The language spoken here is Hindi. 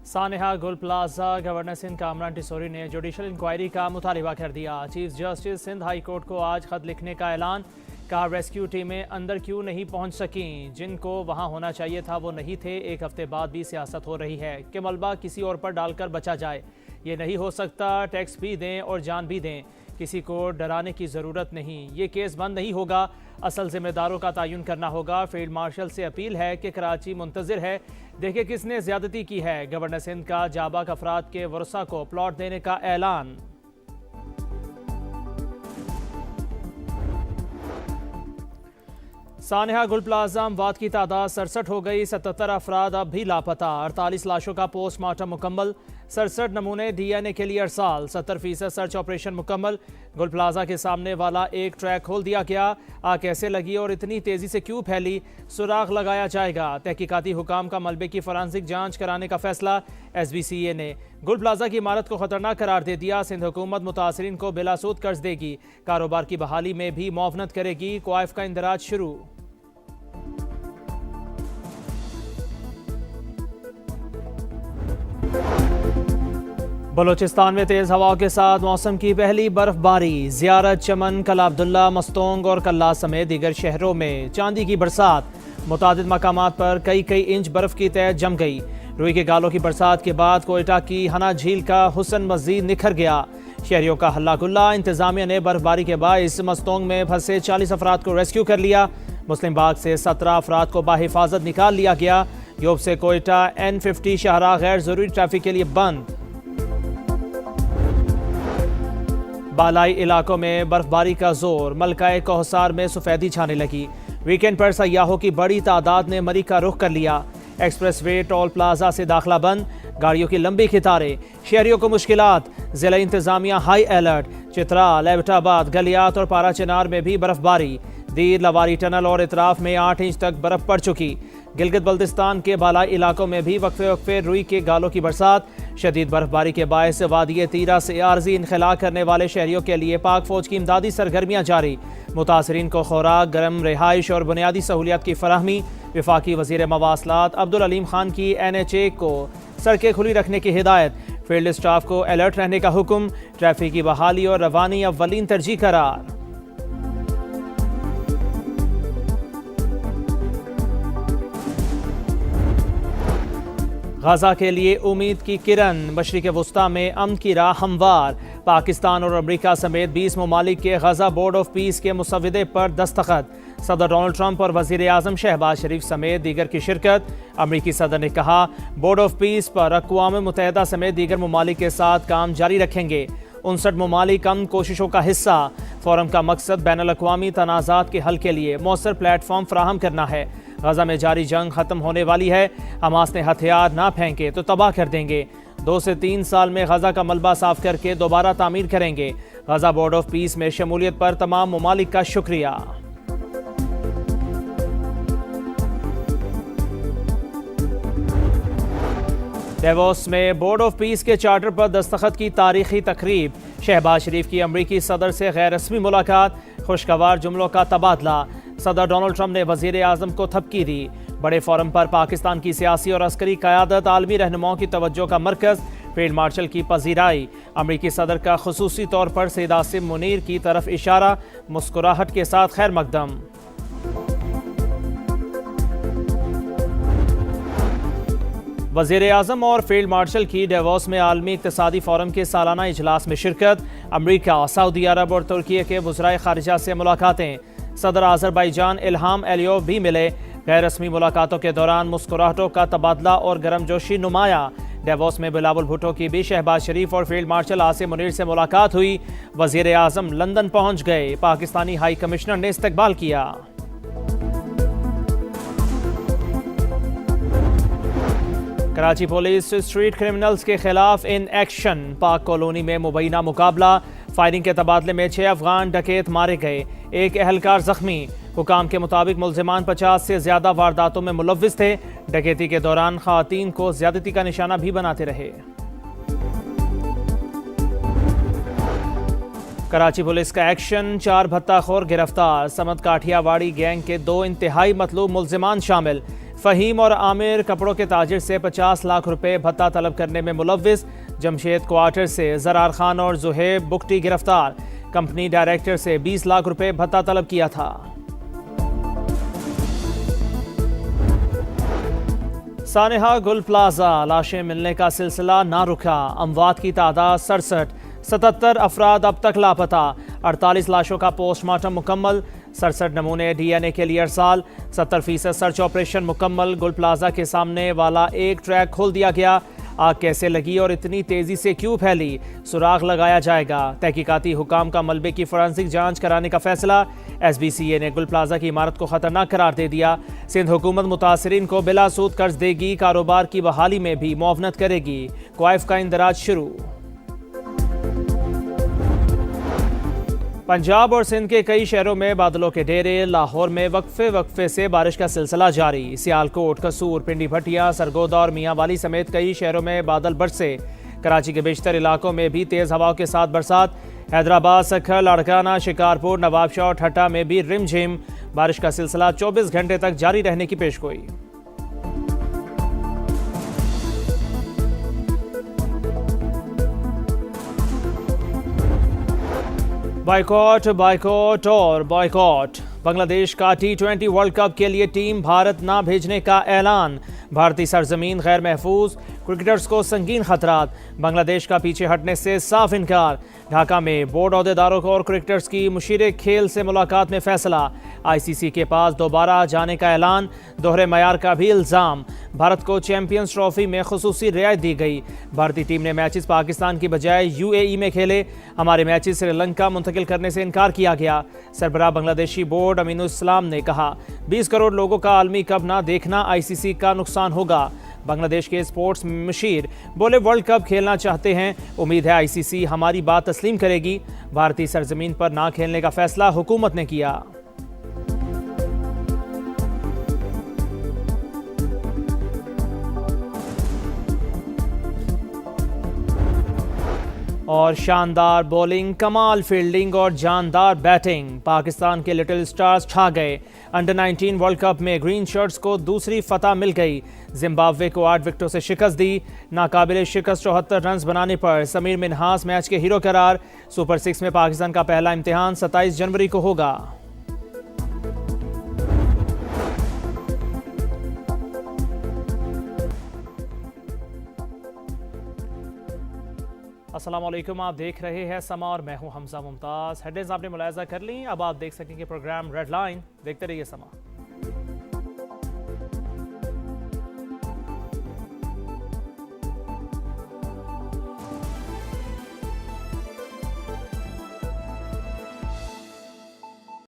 सानेहा गुल प्लाजा गवर्नर सिंध कामरान टिसोरी ने जुडिशल इंक्वायरी का मुतालबा कर दिया। Chief justice Sindh high court को आज खत लिखने का ऐलान। कहा रेस्क्यू टीमें अंदर क्यों नहीं पहुंच सकीं, जिनको वहां होना चाहिए था वो नहीं थे। एक हफ्ते बाद भी सियासत हो रही है कि मलबा किसी और पर डालकर बचा जाए। ये नहीं हो सकता। टैक्स भी दें और जान भी दें, किसी को डराने की ज़रूरत नहीं। ये केस बंद नहीं होगा, असल जिम्मेदारों का तयन करना होगा। फील्ड मार्शल से अपील है कि कराची मुंतज़िर है, देखे किसने ज़्यादती की है। गवर्नर सिंध का जाबाक अफराद के वरसा को प्लॉट देने का ऐलान। सानेहा गुल प्लाजा अमवात की तादाद 67 हो गई। 77 अफराद अब भी लापता। 48 लाशों का पोस्टमार्टम मुकम्मल। 67 नमूने DNA के लिए अरसाल। 70% सर्च ऑपरेशन मुकम्मल। गुल प्लाजा के सामने वाला एक ट्रैक खोल दिया गया। आग कैसे लगी और इतनी तेज़ी से क्यों फैली, सुराग लगाया जाएगा। तहकीकाती हुकाम का मलबे की फॉरेंसिक जांच कराने का फैसला। SBCA ने गुल प्लाजा की इमारत को खतरनाक करार दे दिया। सिंध हुकूमत मुतासरीन को बिलासूद कर्ज देगी। कारोबार की बहाली में भी मुआवनत करेगी। क्वाइफ का इंदराज शुरू। बलोचिस्तान में तेज़ हवाओं के साथ मौसम की पहली बर्फबारी। ज़ियारत, चमन, कला अब्दुल्ला, मस्तोंग और कल्ला समेत दीगर शहरों में चांदी की बरसात। मुतादिद मकामात पर कई इंच बर्फ की तह जम गई। रुई के गालों की बरसात के बाद कोयटा की हना झील का हुस्न मजीद निखर गया। शहरियों का हल्ला गुल्ला। इंतजामिया ने बर्फबारी के बाइस मस्तोंग में फंसे 40 अफराद को रेस्क्यू कर लिया। मुस्लिम बाग से 17 अफराद को बाहिफाजत निकाल लिया गया। योब से कोयटा N50 शाहराह गैर जरूरी ट्रैफिक के लिए बंद। बालाई इलाकों में बर्फबारी का जोर। मलकाए कोहसार में सफेदी छाने लगी। वीकेंड पर सयाहों की बड़ी तादाद ने मरी का रुख कर लिया। एक्सप्रेस वे टोल प्लाजा से दाखिला बंद। गाड़ियों की लंबी कतारें। शहरियों को मुश्किलात। जिला इंतजामिया हाई अलर्ट। चित्राल, एबटाबाद, गलियात और पारा चिनार में भी बर्फबारी। दीर, लवारी टनल और इतराफ में 8 इंच तक बर्फ पड़ चुकी। गिलगित बल्तिस्तान के बालाई इलाकों में भी वक्फे रुई के गालों की बरसात। शदीद बर्फबारी के बायस वादी तीरा से आर्जी इनखला करने वाले शहरियों के लिए पाक फौज की इमदादी सरगर्मियां जारी। मुतासरीन को खुराक, गर्म रिहाइश और बुनियादी सहूलियात की फराहमी। वफाकी वजीर मवासलात अब्दुल अलीम खान की NHA को सड़कें खुली रखने की हिदायत। फील्ड स्टाफ को अलर्ट रहने का हुक्म। ट्रैफिक की बहाली और रवानी अव्वलीन तरजीह करार। गाजा के लिए उम्मीद की किरण। मशरिक वस्ता में अमन की राह हमवार। पाकिस्तान और अमेरिका समेत 20 ममालिक के गाजा बोर्ड ऑफ पीस के मुसव्वदे पर दस्तखत। सदर डोनाल्ड ट्रंप और वजीर आजम शहबाज शरीफ समेत दीगर की शिरकत। अमरीकी सदर ने कहा बोर्ड ऑफ पीस पर अक़वाम मुत्तहिदा समेत दीगर ममालिक के साथ काम जारी रखेंगे। 59 ममालिक अमन कोशिशों का हिस्सा। फोरम का मकसद बैनुल अक़वामी तनाज़ात के हल के लिए मौसर प्लेटफॉर्म फराहम करना है। गाजा में जारी जंग खत्म होने वाली है। हमास ने हथियार ना फेंके तो तबाह कर देंगे। 2 से 3 साल में गाजा का मलबा साफ करके दोबारा तामीर करेंगे। गाजा बोर्ड ऑफ पीस में शमूलियत पर तमाम ममालिक का शुक्रिया। डेवोस में बोर्ड ऑफ पीस के चार्टर पर दस्तखत की तारीखी तकरीब। शहबाज शरीफ की अमरीकी सदर से गैर रस्मी मुलाकात। खुशगवार जुमलों का तबादला। सदर डोनाल्ड ट्रंप ने वजीर आजम को थपकी दी। बड़े फोरम पर पाकिस्तान की सियासी और अस्करी क़यादत आलमी रहनुमाओं की तवज्जो का मरकज़। फील्ड मार्शल की पजीराई। अमरीकी सदर का खुसूसी तौर पर सैयद आसिम मुनीर की तरफ इशारा। मुस्कुराहट के साथ खैर मकदम। वज़ीर आज़म और फील्ड मार्शल की डेवोस में आलमी इक़्तिसादी फोरम के सालाना इजलास में शिरकत। अमरीका, सऊदी अरब और तुर्की के वज़राए ख़ारिजा से मुलाकातें। सदर आज़रबाईजान इल्हाम एलियोव भी मिले। गैर रस्मी मुलाकातों के दौरान मुस्कुराहटों का तबादला और गर्मजोशी नुमाया। डेवोस में बिलावल भुट्टो की भी शहबाज शरीफ और फील्ड मार्शल आसिम मुनीर से मुलाकात हुई। वज़ीर आज़म लंदन पहुँच गए। पाकिस्तानी हाई कमिश्नर ने इस्तकबाल किया। कराची पुलिस स्ट्रीट क्रिमिनल्स के खिलाफ इन एक्शन। पाक कॉलोनी में मुबैना मुकाबला। फायरिंग के तबादले में 6 अफगान डकैत मारे गए। एक एहलकार जख्मी। हुकाम के मुताबिक मुल्जिमान 50 से ज्यादा वारदातों में मुलव्विस थे। डकैती के दौरान ख़वातीन को ज्यादती का निशाना भी बनाते रहे। कराची पुलिस का एक्शन। 4 भत्ताखोर गिरफ्तार। समत काठियावाड़ी गैंग के 2 इंतहाई मतलूब मुल्जिमान शामिल। फहीम और आमिर कपड़ों के ताजिर से 50 लाख रुपए भत्ता तलब करने में मुलव्विस। जमशेद क्वार्टर से जरार खान और जुहेब बुख्ती गिरफ्तार। कंपनी डायरेक्टर से 20 लाख रुपए भत्ता तलब किया था। सानेहा गुल प्लाजा लाशें मिलने का सिलसिला ना रुका। अमवात की तादाद 67, 77 अफराद अब तक लापता। 48 लाशों का पोस्टमार्टम मुकम्मल। 67 नमूने डीएनए के लिए अरसाल। 70% सर्च ऑपरेशन मुकम्मल। गुल प्लाजा के सामने वाला एक ट्रैक खोल दिया गया। आग कैसे लगी और इतनी तेजी से क्यों फैली, सुराग लगाया जाएगा। तहकीकाती हुकाम का मलबे की फोरेंसिक जांच कराने का फैसला। SBCA ने गुल प्लाजा की इमारत को खतरनाक करार दे दिया। सिंध हुकूमत मुतासरीन को बिला सूद कर्ज देगी। कारोबार की बहाली में भी मुआवनत करेगी। क्वाइफ का इंदराज शुरू। पंजाब और सिंध के कई शहरों में बादलों के डेरे। लाहौर में वक्फे से बारिश का सिलसिला जारी। सियालकोट, कसुर, पिंडी भटिया, सरगोदा और मियांवाली समेत कई शहरों में बादल बरसे। कराची के बेशतर इलाकों में भी तेज हवाओं के साथ बरसात। हैदराबाद, सखर, लाड़काना, शिकारपुर, नवाबशाह और ठट्टा में भी रिमझिम बारिश का सिलसिला 24 घंटे तक जारी रहने की पेशगोई। बाइकॉट, बाइकॉट और बाइकॉट। बांग्लादेश का T20 वर्ल्ड कप के लिए टीम भारत ना भेजने का ऐलान। भारतीय सरजमीन गैर महफूज, क्रिकेटर्स को संगीन खतरात। बांग्लादेश का पीछे हटने से साफ इनकार। ढाका में बोर्ड ओहदेदारों को और क्रिकेटर्स की मुशीर खेल से मुलाकात में फैसला। ICC के पास दोबारा जाने का ऐलान। दोहरे मयार का भी इल्ज़ाम। भारत को चैंपियंस ट्रॉफी में खुसूसी रियायत दी गई। भारतीय टीम ने मैचेस पाकिस्तान की बजाय UAE में खेले। हमारे मैचेस श्रीलंका मुंतकिल करने से इनकार किया गया। सरबराह बांग्लादेशी बोर्ड अमीनुल इस्लाम ने कहा, 20 करोड़ लोगों का आलमी कप ना देखना ICC का नुकसान होगा। बांग्लादेश के स्पोर्ट्स मुशीर बोले, वर्ल्ड कप खेलना चाहते हैं, उम्मीद है ICC हमारी बात तस्लीम करेगी। भारतीय सरजमीन पर ना खेलने का फैसला हुकूमत ने किया। और शानदार बॉलिंग, कमाल फील्डिंग और जानदार बैटिंग। पाकिस्तान के लिटिल स्टार्स छा गए। अंडर 19 वर्ल्ड कप में ग्रीन शर्ट्स को दूसरी फतह मिल गई। जिम्बाब्वे को 8 विकेटों से शिकस्त दी। नाकाबिले शिकस्त 74 रन बनाने पर समीर मिन्हास मैच के हीरो करार। सुपर 6 में पाकिस्तान का पहला इम्तिहान 27 जनवरी को होगा। अस्सलाम वालेकुम, आप देख रहे हैं समा और मैं हूं हमजा मुमताज़। हेडलाइंस आपने मुलाहिजा कर ली, अब आप देख सकेंगे प्रोग्राम रेड लाइन। देखते रहिए समा।